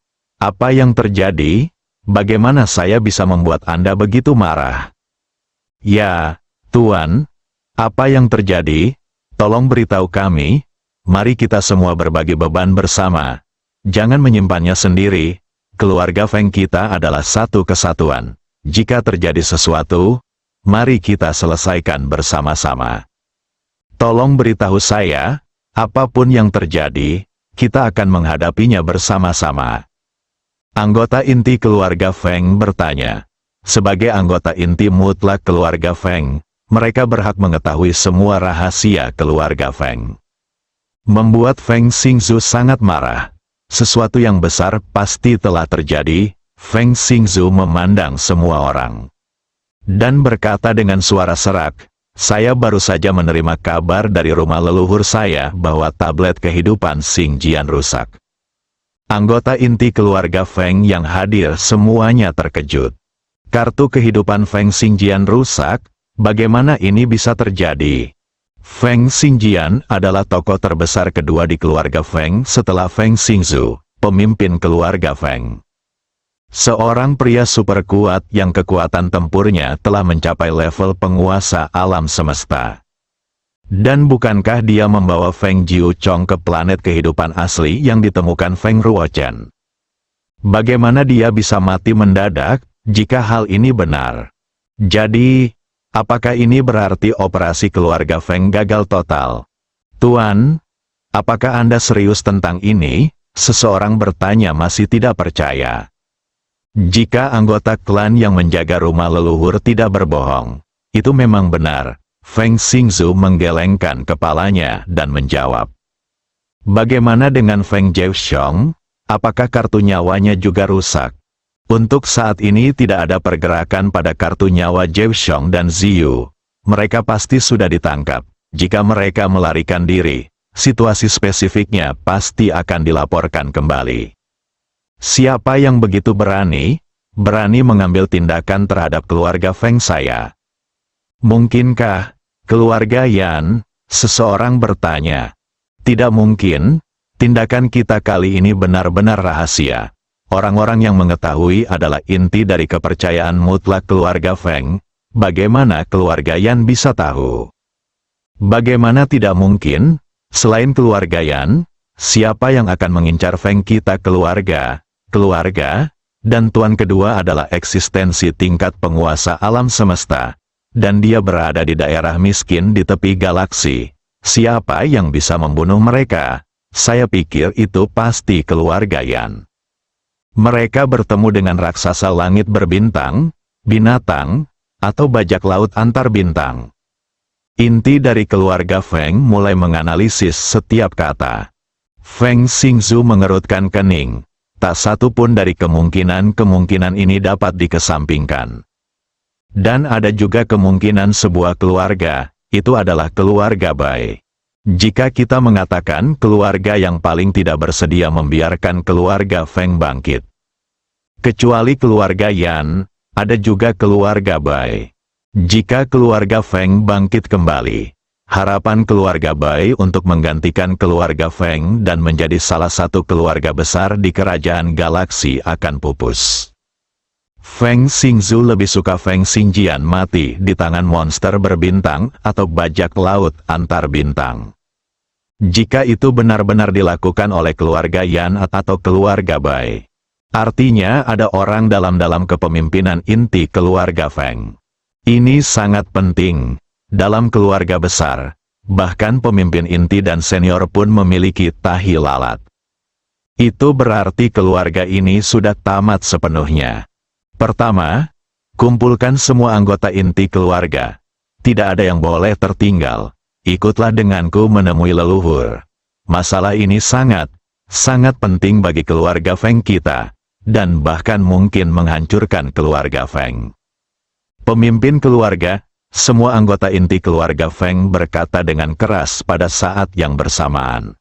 apa yang terjadi? Bagaimana saya bisa membuat Anda begitu marah? Ya, Tuan, apa yang terjadi? Tolong beritahu kami. Mari kita semua berbagi beban bersama. Jangan menyimpannya sendiri. Keluarga Feng kita adalah satu kesatuan. Jika terjadi sesuatu, mari kita selesaikan bersama-sama. Tolong beritahu saya, apapun yang terjadi, kita akan menghadapinya bersama-sama. Anggota inti keluarga Feng bertanya. Sebagai anggota inti mutlak keluarga Feng, mereka berhak mengetahui semua rahasia keluarga Feng. Membuat Feng Xingzu sangat marah. Sesuatu yang besar pasti telah terjadi. Feng Xingzu memandang semua orang dan berkata dengan suara serak, saya baru saja menerima kabar dari rumah leluhur saya bahwa tablet kehidupan Xing Jian rusak. Anggota inti keluarga Feng yang hadir semuanya terkejut. Kartu kehidupan Feng Xing Jian rusak, bagaimana ini bisa terjadi? Feng Xing Jian adalah tokoh terbesar kedua di keluarga Feng setelah Feng Xingzu, pemimpin keluarga Feng. Seorang pria super kuat yang kekuatan tempurnya telah mencapai level penguasa alam semesta. Dan bukankah dia membawa Feng Jiuchong ke planet kehidupan asli yang ditemukan Feng Ruochen? Bagaimana dia bisa mati mendadak, jika hal ini benar? Jadi, apakah ini berarti operasi keluarga Feng gagal total? Tuan, apakah Anda serius tentang ini? Seseorang bertanya masih tidak percaya. Jika anggota klan yang menjaga rumah leluhur tidak berbohong, itu memang benar. Feng Xingzu menggelengkan kepalanya dan menjawab. Bagaimana dengan Feng Jiushong? Apakah kartu nyawanya juga rusak? Untuk saat ini tidak ada pergerakan pada kartu nyawa Jiushong dan Ziyu. Mereka pasti sudah ditangkap. Jika mereka melarikan diri, situasi spesifiknya pasti akan dilaporkan kembali. Siapa yang begitu berani mengambil tindakan terhadap keluarga Feng saya? Mungkinkah keluarga Yan? Seseorang bertanya. Tidak mungkin, tindakan kita kali ini benar-benar rahasia. Orang-orang yang mengetahui adalah inti dari kepercayaan mutlak keluarga Feng. Bagaimana keluarga Yan bisa tahu? Bagaimana tidak mungkin? Selain keluarga Yan, siapa yang akan mengincar Feng kita keluarga? Dan tuan kedua adalah eksistensi tingkat penguasa alam semesta. Dan dia berada di daerah miskin di tepi galaksi. Siapa yang bisa membunuh mereka? Saya pikir itu pasti keluarga Yan. Mereka bertemu dengan raksasa langit berbintang, binatang, atau bajak laut antar bintang. Inti dari keluarga Feng mulai menganalisis setiap kata. Feng Xingzu mengerutkan kening. Tak satu pun dari kemungkinan ini dapat dikesampingkan. Dan ada juga kemungkinan sebuah keluarga, itu adalah keluarga Bai. Jika kita mengatakan keluarga yang paling tidak bersedia membiarkan keluarga Feng bangkit. Kecuali keluarga Yan, ada juga keluarga Bai. Jika keluarga Feng bangkit kembali, harapan keluarga Bai untuk menggantikan keluarga Feng dan menjadi salah satu keluarga besar di kerajaan galaksi akan pupus. Feng Xingzu lebih suka Feng Xingjian mati di tangan monster berbintang atau bajak laut antar bintang. Jika itu benar-benar dilakukan oleh keluarga Yan atau keluarga Bai, artinya ada orang dalam kepemimpinan inti keluarga Feng. Ini sangat penting. Dalam keluarga besar, bahkan pemimpin inti dan senior pun memiliki tahi lalat. Itu berarti keluarga ini sudah tamat sepenuhnya. Pertama, kumpulkan semua anggota inti keluarga. Tidak ada yang boleh tertinggal. Ikutlah denganku menemui leluhur. Masalah ini sangat penting bagi keluarga Feng kita, dan bahkan mungkin menghancurkan keluarga Feng. Pemimpin keluarga, semua anggota inti keluarga Feng berkata dengan keras pada saat yang bersamaan.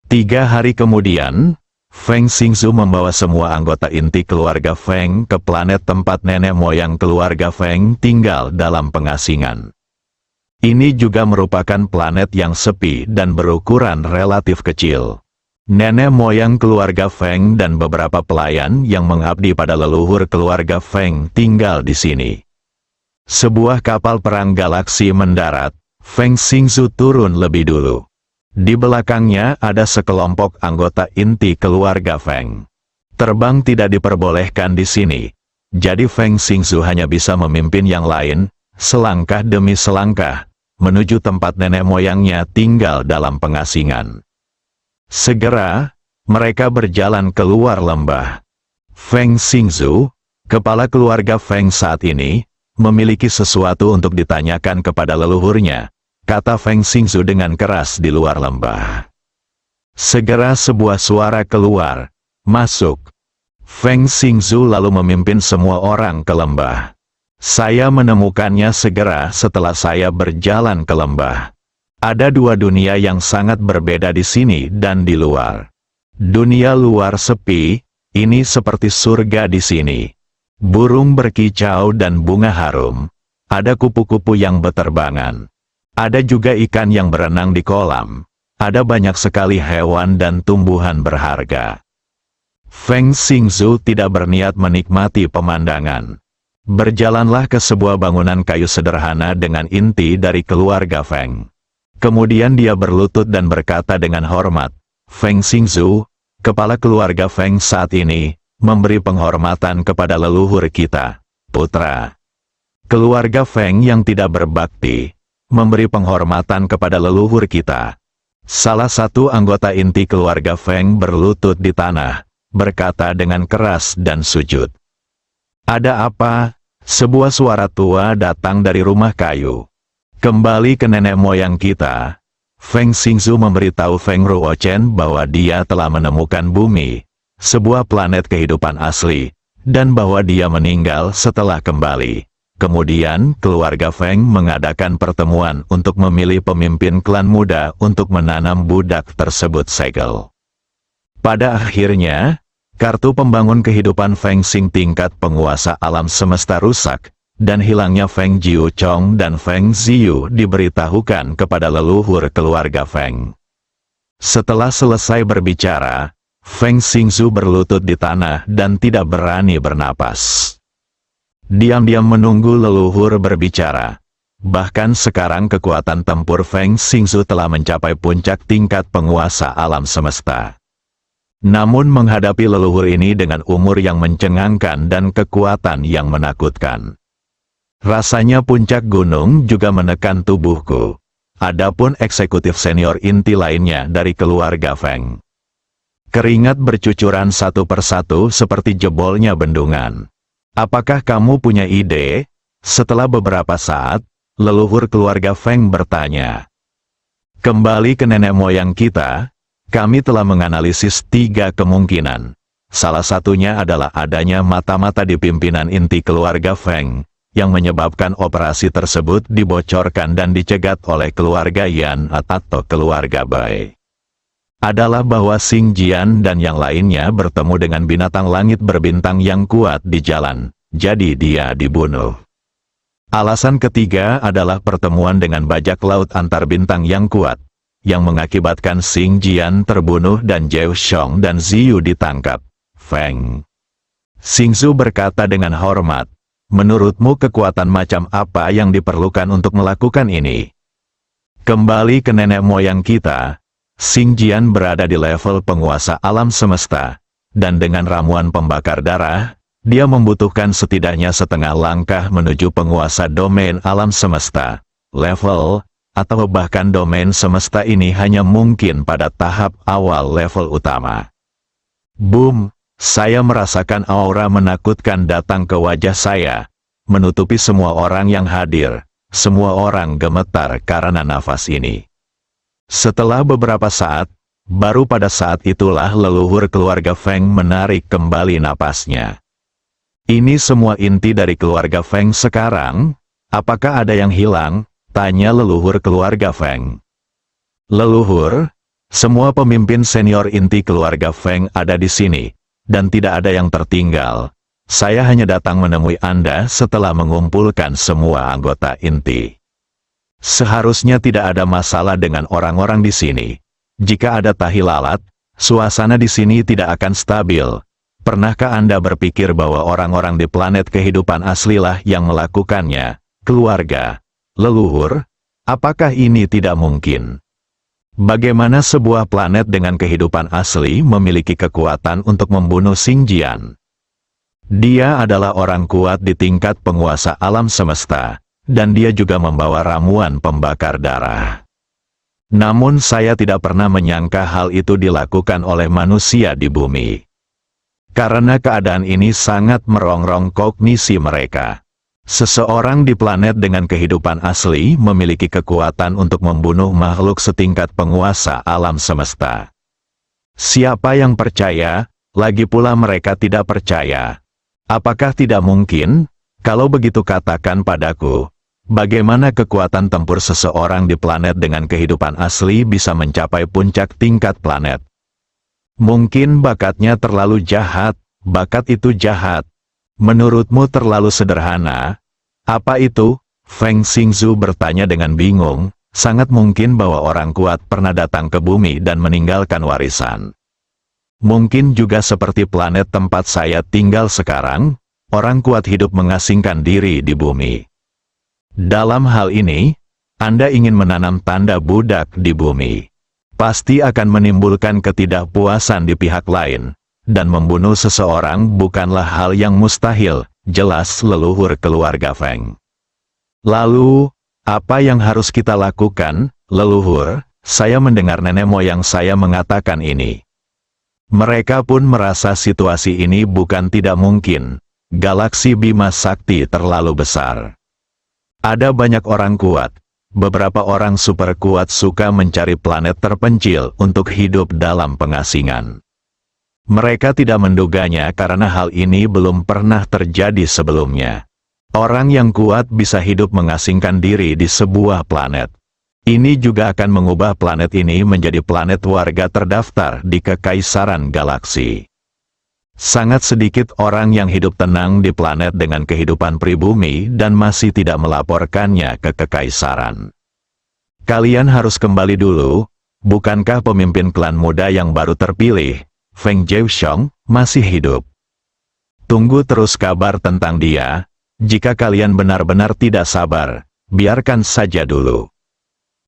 3 hari kemudian, Feng Xingzu membawa semua anggota inti keluarga Feng ke planet tempat nenek moyang keluarga Feng tinggal dalam pengasingan. Ini juga merupakan planet yang sepi dan berukuran relatif kecil. Nenek moyang keluarga Feng dan beberapa pelayan yang mengabdi pada leluhur keluarga Feng tinggal di sini. Sebuah kapal perang galaksi mendarat, Feng Xingzu turun lebih dulu. Di belakangnya ada sekelompok anggota inti keluarga Feng. Terbang tidak diperbolehkan di sini. Jadi Feng Xingzu hanya bisa memimpin yang lain, selangkah demi selangkah, menuju tempat nenek moyangnya tinggal dalam pengasingan. Segera, mereka berjalan keluar lembah. Feng Xingzu, kepala keluarga Feng saat ini, memiliki sesuatu untuk ditanyakan kepada leluhurnya, kata Feng Xingzu dengan keras di luar lembah. Segera sebuah suara keluar, masuk. Feng Xingzu lalu memimpin semua orang ke lembah. Saya menemukannya segera setelah saya berjalan ke lembah. Ada 2 dunia yang sangat berbeda di sini dan di luar. Dunia luar sepi, ini seperti surga di sini. Burung berkicau dan bunga harum. Ada kupu-kupu yang beterbangan. Ada juga ikan yang berenang di kolam. Ada banyak sekali hewan dan tumbuhan berharga. Feng Xingzu tidak berniat menikmati pemandangan. Berjalanlah ke sebuah bangunan kayu sederhana dengan inti dari keluarga Feng. Kemudian dia berlutut dan berkata dengan hormat, Feng Xingzu, kepala keluarga Feng saat ini, memberi penghormatan kepada leluhur kita, putra. Keluarga Feng yang tidak berbakti, memberi penghormatan kepada leluhur kita. Salah satu anggota inti keluarga Feng berlutut di tanah, berkata dengan keras dan sujud. Ada apa? Sebuah suara tua datang dari rumah kayu. Kembali ke nenek moyang kita. Feng Xingzu memberitahu Feng Ruochen bahwa dia telah menemukan bumi, sebuah planet kehidupan asli, dan bahwa dia meninggal setelah kembali. Kemudian, keluarga Feng mengadakan pertemuan untuk memilih pemimpin klan muda untuk menanam budak tersebut segel. Pada akhirnya, kartu pembangun kehidupan Feng Xing tingkat penguasa alam semesta rusak, dan hilangnya Feng Jiuchong dan Feng Ziyu diberitahukan kepada leluhur keluarga Feng. Setelah selesai berbicara, Feng Xingzu berlutut di tanah dan tidak berani bernapas. Diam-diam menunggu leluhur berbicara. Bahkan sekarang kekuatan tempur Feng Xingzu telah mencapai puncak tingkat penguasa alam semesta. Namun menghadapi leluhur ini dengan umur yang mencengangkan dan kekuatan yang menakutkan. Rasanya puncak gunung juga menekan tubuhku. Adapun eksekutif senior inti lainnya dari keluarga Feng. Keringat bercucuran satu persatu seperti jebolnya bendungan. Apakah kamu punya ide? Setelah beberapa saat, leluhur keluarga Feng bertanya. Kembali ke nenek moyang kita, kami telah menganalisis 3 kemungkinan. Salah satunya adalah adanya mata-mata di pimpinan inti keluarga Feng, yang menyebabkan operasi tersebut dibocorkan dan dicegat oleh keluarga Yan atau keluarga Bai. Adalah bahwa Xing Jian dan yang lainnya bertemu dengan binatang langit berbintang yang kuat di jalan, jadi dia dibunuh. Alasan ketiga adalah pertemuan dengan bajak laut antar bintang yang kuat, yang mengakibatkan Xing Jian terbunuh dan Zhao Xiong dan Ziyu ditangkap. Feng Xingzu berkata dengan hormat, menurutmu kekuatan macam apa yang diperlukan untuk melakukan ini? Kembali ke nenek moyang kita, Xing Jian berada di level penguasa alam semesta, dan dengan ramuan pembakar darah, dia membutuhkan setidaknya setengah langkah menuju penguasa domain alam semesta. Level, atau bahkan domain semesta ini hanya mungkin pada tahap awal level utama. Boom, saya merasakan aura menakutkan datang ke wajah saya, menutupi semua orang yang hadir. Semua orang gemetar karena nafas ini. Setelah beberapa saat, baru pada saat itulah leluhur keluarga Feng menarik kembali napasnya. Ini semua inti dari keluarga Feng sekarang? Apakah ada yang hilang? Tanya leluhur keluarga Feng. Leluhur, semua pemimpin senior inti keluarga Feng ada di sini, dan tidak ada yang tertinggal. Saya hanya datang menemui Anda setelah mengumpulkan semua anggota inti. Seharusnya tidak ada masalah dengan orang-orang di sini. Jika ada tahi lalat, suasana di sini tidak akan stabil. Pernahkah Anda berpikir bahwa orang-orang di planet kehidupan aslilah yang melakukannya? Keluarga, leluhur, apakah ini tidak mungkin? Bagaimana sebuah planet dengan kehidupan asli memiliki kekuatan untuk membunuh Xing Jian? Dia adalah orang kuat di tingkat penguasa alam semesta. Dan dia juga membawa ramuan pembakar darah. Namun saya tidak pernah menyangka hal itu dilakukan oleh manusia di bumi. Karena keadaan ini sangat merongrong kognisi mereka. Seseorang di planet dengan kehidupan asli memiliki kekuatan untuk membunuh makhluk setingkat penguasa alam semesta. Siapa yang percaya, lagi pula mereka tidak percaya. Apakah tidak mungkin? Kalau begitu katakan padaku. Bagaimana kekuatan tempur seseorang di planet dengan kehidupan asli bisa mencapai puncak tingkat planet? Mungkin bakatnya terlalu jahat, bakat itu jahat. Menurutmu terlalu sederhana? Apa itu? Feng Xingzu bertanya dengan bingung, sangat mungkin bahwa orang kuat pernah datang ke bumi dan meninggalkan warisan. Mungkin juga seperti planet tempat saya tinggal sekarang, orang kuat hidup mengasingkan diri di bumi. Dalam hal ini, Anda ingin menanam tanda budak di bumi. Pasti akan menimbulkan ketidakpuasan di pihak lain, dan membunuh seseorang bukanlah hal yang mustahil, jelas leluhur keluarga Feng. Lalu, apa yang harus kita lakukan, leluhur? Saya mendengar nenek moyang saya mengatakan ini. Mereka pun merasa situasi ini bukan tidak mungkin. Galaksi Bima Sakti terlalu besar. Ada banyak orang kuat. Beberapa orang super kuat suka mencari planet terpencil untuk hidup dalam pengasingan. Mereka tidak menduganya karena hal ini belum pernah terjadi sebelumnya. Orang yang kuat bisa hidup mengasingkan diri di sebuah planet. Ini juga akan mengubah planet ini menjadi planet warga terdaftar di Kekaisaran Galaksi. Sangat sedikit orang yang hidup tenang di planet dengan kehidupan pribumi dan masih tidak melaporkannya ke Kekaisaran. Kalian harus kembali dulu, bukankah pemimpin klan muda yang baru terpilih? Feng Jiuxiong, masih hidup. Tunggu terus kabar tentang dia. Jika kalian benar-benar tidak sabar, biarkan saja dulu.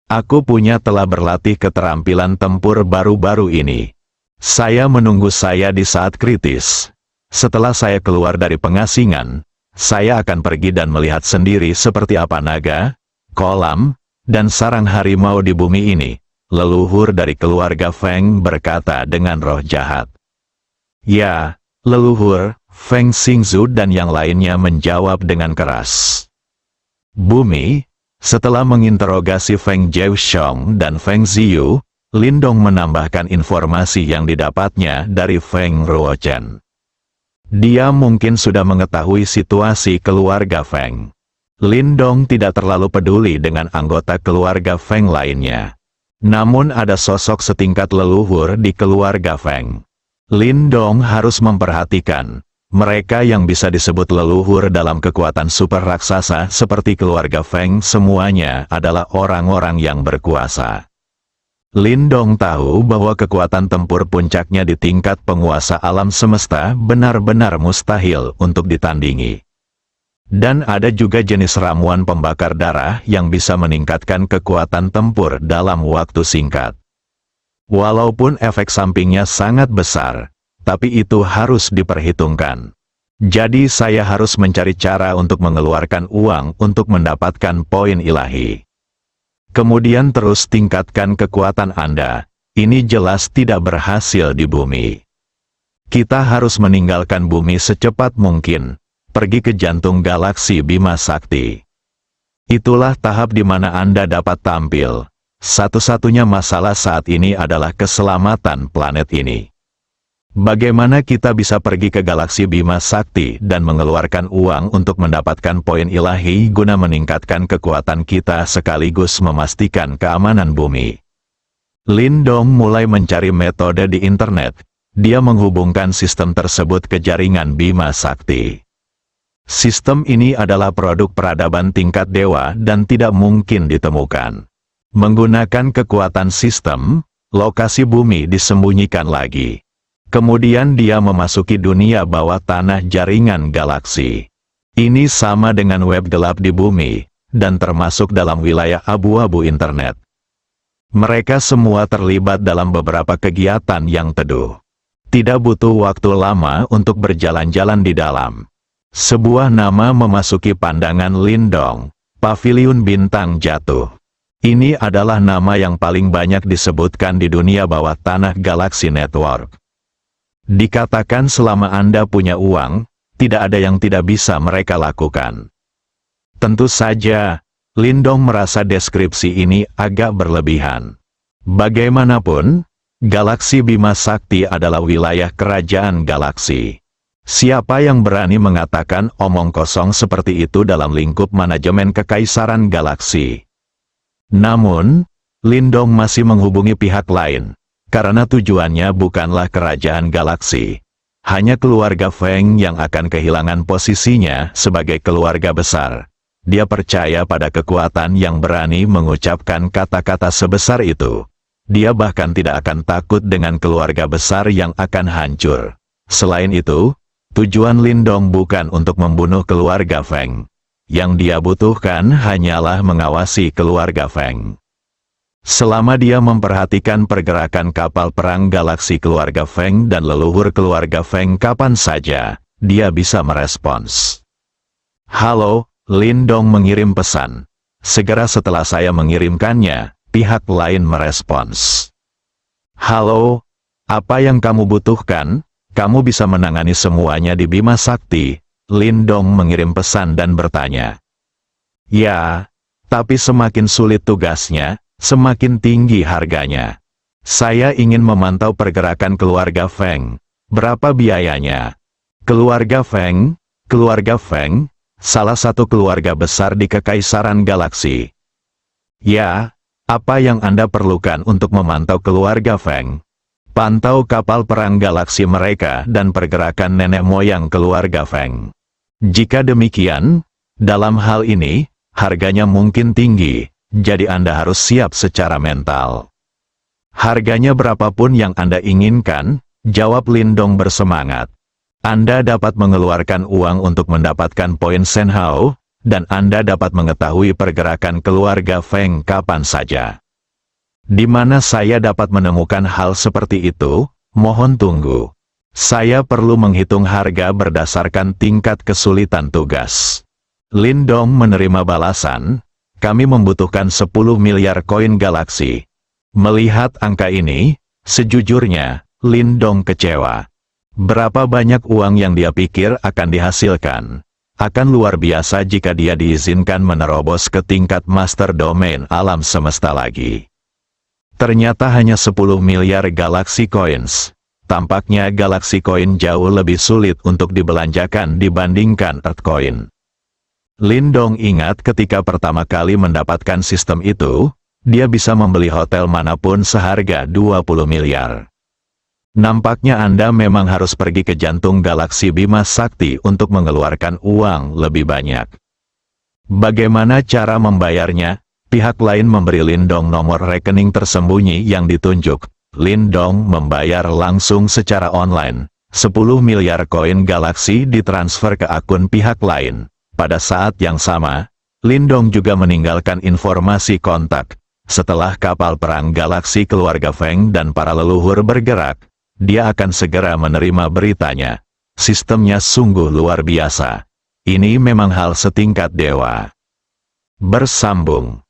Aku telah berlatih keterampilan tempur baru-baru ini. Saya menunggu saya di saat kritis. Setelah saya keluar dari pengasingan, saya akan pergi dan melihat sendiri seperti apa naga, kolam, dan sarang harimau di bumi ini. Leluhur dari keluarga Feng berkata dengan roh jahat. Ya, leluhur, Feng Xingzu dan yang lainnya menjawab dengan keras. Bumi, setelah menginterogasi Feng Jiuxiong dan Feng Ziyu, Lindong menambahkan informasi yang didapatnya dari Feng Ruochen. Dia mungkin sudah mengetahui situasi keluarga Feng. Lindong tidak terlalu peduli dengan anggota keluarga Feng lainnya. Namun ada sosok setingkat leluhur di keluarga Feng. Lindong harus memperhatikan. Mereka yang bisa disebut leluhur dalam kekuatan super raksasa seperti keluarga Feng semuanya adalah orang-orang yang berkuasa. Lindong tahu bahwa kekuatan tempur puncaknya di tingkat penguasa alam semesta benar-benar mustahil untuk ditandingi. Dan ada juga jenis ramuan pembakar darah yang bisa meningkatkan kekuatan tempur dalam waktu singkat. Walaupun efek sampingnya sangat besar, tapi itu harus diperhitungkan. Jadi saya harus mencari cara untuk mengeluarkan uang untuk mendapatkan poin ilahi. Kemudian terus tingkatkan kekuatan Anda. Ini jelas tidak berhasil di bumi. Kita harus meninggalkan bumi secepat mungkin. Pergi ke jantung galaksi Bima Sakti. Itulah tahap di mana Anda dapat tampil. Satu-satunya masalah saat ini adalah keselamatan planet ini. Bagaimana kita bisa pergi ke galaksi Bima Sakti dan mengeluarkan uang untuk mendapatkan poin ilahi guna meningkatkan kekuatan kita sekaligus memastikan keamanan bumi? Lindong mulai mencari metode di internet. Dia menghubungkan sistem tersebut ke jaringan Bima Sakti. Sistem ini adalah produk peradaban tingkat dewa dan tidak mungkin ditemukan. Menggunakan kekuatan sistem, lokasi bumi disembunyikan lagi. Kemudian dia memasuki dunia bawah tanah jaringan galaksi. Ini sama dengan web gelap di bumi, dan termasuk dalam wilayah abu-abu internet. Mereka semua terlibat dalam beberapa kegiatan yang teduh. Tidak butuh waktu lama untuk berjalan-jalan di dalam. Sebuah nama memasuki pandangan Lindong, Paviliun Bintang Jatuh. Ini adalah nama yang paling banyak disebutkan di dunia bawah tanah Galaxy Network. Dikatakan selama Anda punya uang, tidak ada yang tidak bisa mereka lakukan. Tentu saja, Lindong merasa deskripsi ini agak berlebihan. Bagaimanapun, Galaksi Bima Sakti adalah wilayah kerajaan galaksi. Siapa yang berani mengatakan omong kosong seperti itu dalam lingkup manajemen kekaisaran galaksi? Namun, Lindong masih menghubungi pihak lain. Karena tujuannya bukanlah kerajaan galaksi. Hanya keluarga Feng yang akan kehilangan posisinya sebagai keluarga besar. Dia percaya pada kekuatan yang berani mengucapkan kata-kata sebesar itu. Dia bahkan tidak akan takut dengan keluarga besar yang akan hancur. Selain itu, tujuan Lindong bukan untuk membunuh keluarga Feng. Yang dia butuhkan hanyalah mengawasi keluarga Feng. Selama dia memperhatikan pergerakan kapal perang galaksi keluarga Feng dan leluhur keluarga Feng kapan saja, dia bisa merespons. Halo, Lindong mengirim pesan. Segera setelah saya mengirimkannya, pihak lain merespons. Halo, apa yang kamu butuhkan? Kamu bisa menangani semuanya di Bima Sakti. Lindong mengirim pesan dan bertanya. Ya, tapi semakin sulit tugasnya, semakin tinggi harganya. Saya ingin memantau pergerakan keluarga Feng. Berapa biayanya? Keluarga Feng, salah satu keluarga besar di Kekaisaran Galaksi. Ya, apa yang Anda perlukan untuk memantau keluarga Feng? Pantau kapal perang galaksi mereka dan pergerakan nenek moyang keluarga Feng. Jika demikian, dalam hal ini, harganya mungkin tinggi. Jadi Anda harus siap secara mental. Harganya berapapun yang Anda inginkan, Jawab Lindong bersemangat. Anda dapat mengeluarkan uang untuk mendapatkan poin Senhao, dan Anda dapat mengetahui pergerakan keluarga Feng kapan saja. Di mana saya dapat menemukan hal seperti itu? Mohon tunggu. Saya perlu menghitung harga berdasarkan tingkat kesulitan tugas. Lindong menerima balasan, kami membutuhkan 10 miliar koin galaksi. Melihat angka ini, sejujurnya, Lindong kecewa. Berapa banyak uang yang dia pikir akan dihasilkan? Akan luar biasa jika dia diizinkan menerobos ke tingkat master domain alam semesta lagi. Ternyata hanya 10 miliar galaxy coins. Tampaknya galaxy coin jauh lebih sulit untuk dibelanjakan dibandingkan Earth coin. Lindong ingat ketika pertama kali mendapatkan sistem itu, dia bisa membeli hotel manapun seharga 20 miliar. Nampaknya Anda memang harus pergi ke jantung galaksi Bima Sakti untuk mengeluarkan uang lebih banyak. Bagaimana cara membayarnya? Pihak lain memberi Lindong nomor rekening tersembunyi yang ditunjuk. Lindong membayar langsung secara online. 10 miliar koin galaksi ditransfer ke akun pihak lain. Pada saat yang sama, Lindong juga meninggalkan informasi kontak. Setelah kapal perang galaksi keluarga Feng dan para leluhur bergerak, dia akan segera menerima beritanya. Sistemnya sungguh luar biasa. Ini memang hal setingkat dewa. Bersambung.